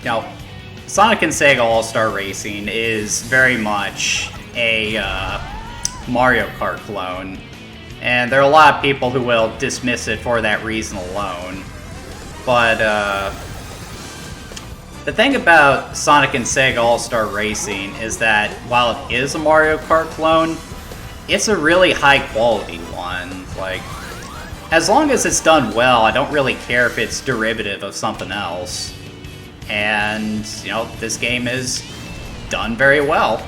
you know, Sonic and Sega All-Star Racing is very much a Mario Kart clone, and there are a lot of people who will dismiss it for that reason alone. But the thing about Sonic and Sega All-Star Racing is that while it is a Mario Kart clone, it's a really high-quality one. Like, as long as it's done well, I don't really care if it's derivative of something else. And, you know, this game is done very well.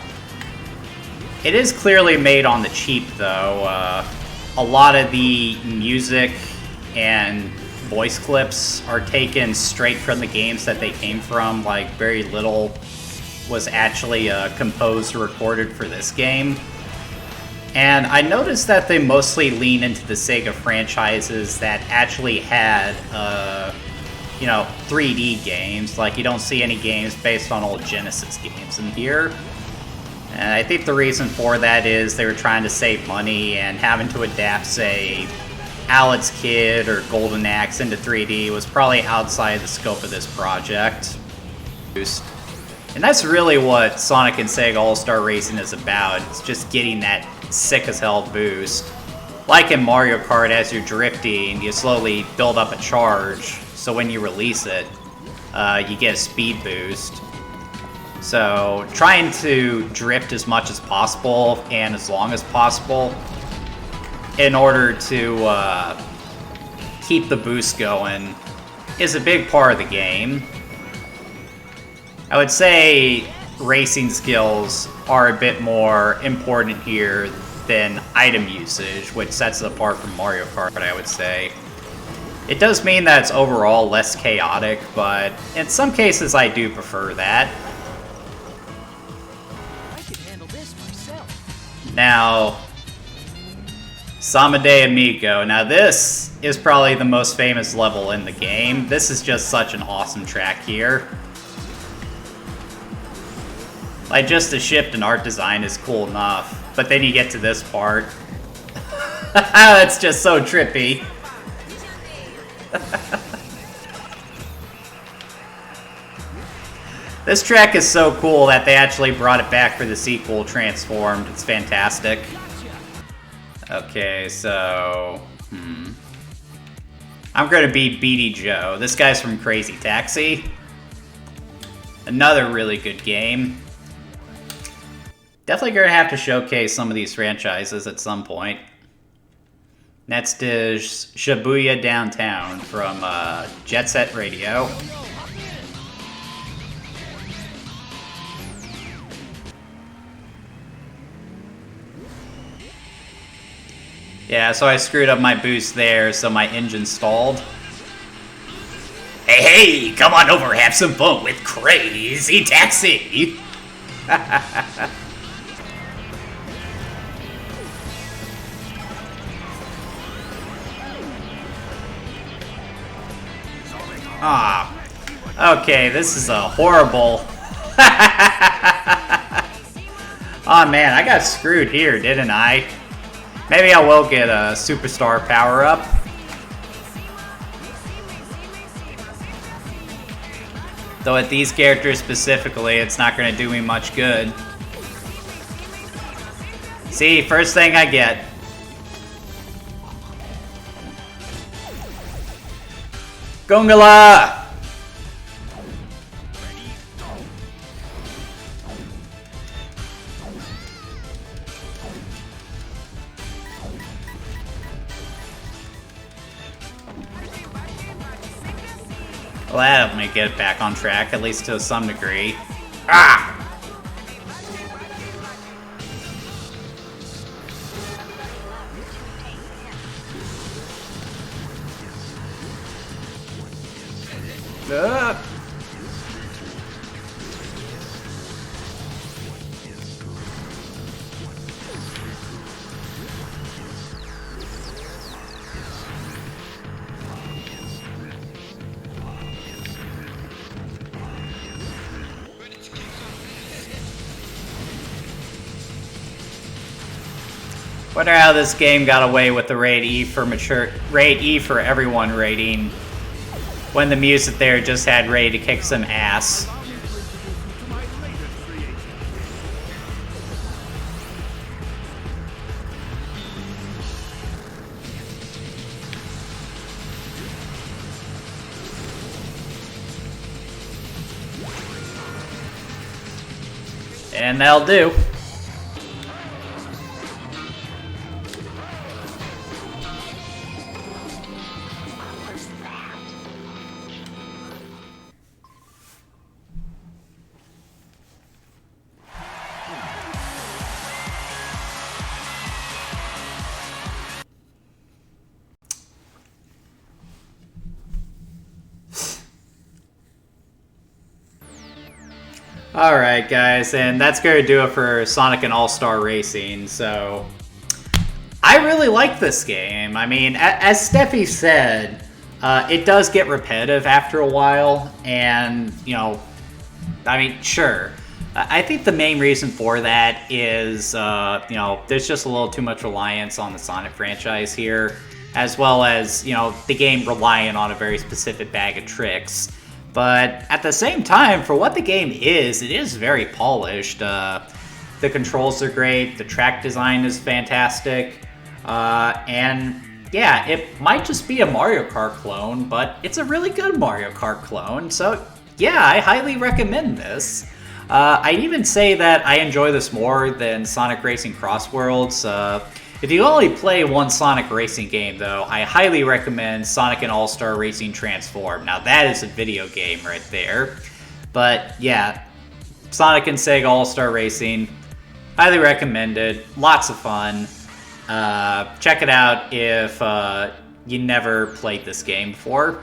It is clearly made on the cheap, though. A lot of the music and voice clips are taken straight from the games that they came from. Like, very little was actually composed or recorded for this game. And I noticed that they mostly lean into the Sega franchises that actually had, you know, 3D games. Like, you don't see any games based on old Genesis games in here. And I think the reason for that is they were trying to save money, and having to adapt, say, Alex Kidd or Golden Axe into 3D was probably outside the scope of this project. And that's really what Sonic and Sega All-Star Racing is about. It's just getting that sick-as-hell boost. Like in Mario Kart, as you're drifting, you slowly build up a charge, so when you release it, you get a speed boost. So, trying to drift as much as possible and as long as possible in order to keep the boost going is a big part of the game. I would say racing skills are a bit more important here than item usage, which sets it apart from Mario Kart, I would say. It does mean that it's overall less chaotic, but in some cases I do prefer that. Now, Samade Amigo. Now this is probably the most famous level in the game. This is just such an awesome track here. Like, just the shift in art design is cool enough, but then you get to this part. It's just so trippy. This track is so cool that they actually brought it back for the sequel, Transformed. It's fantastic. Okay, so... I'm gonna beat Beady Joe. This guy's from Crazy Taxi. Another really good game. Definitely gonna have to showcase some of these franchises at some point. Next is Shibuya Downtown from Jet Set Radio. Yeah, so I screwed up my boost there, so my engine stalled. Hey, come on over, have some fun with Crazy Taxi! Okay, this is a horrible... Oh man, I got screwed here, didn't I? Maybe I will get a superstar power-up. Though with these characters specifically, it's not going to do me much good. See, first thing I get. Gongala! Well, that'll help me get it back on track, at least to some degree. Ah! Wonder how this game got away with the Raid E for everyone rating. when the music there just had ready to kick some ass. And that'll do. Alright guys, and that's going to do it for Sonic and All-Star Racing. So, I really like this game. I mean, as Steffi said, it does get repetitive after a while, and, you know, I mean, sure. I think the main reason for that is, you know, there's just a little too much reliance on the Sonic franchise here, as well as, you know, the game relying on a very specific bag of tricks. But at the same time, for what the game is, it is very polished. The controls are great, the track design is fantastic, and yeah, it might just be a Mario Kart clone, but it's a really good Mario Kart clone, so yeah, I highly recommend this. I'd even say that I enjoy this more than Sonic Racing Cross Worlds. If you only play one Sonic Racing game, though, I highly recommend Sonic and All-Star Racing Transform. Now, that is a video game right there. But, yeah, Sonic and Sega All-Star Racing, highly recommended. Lots of fun. Check it out if you never played this game before.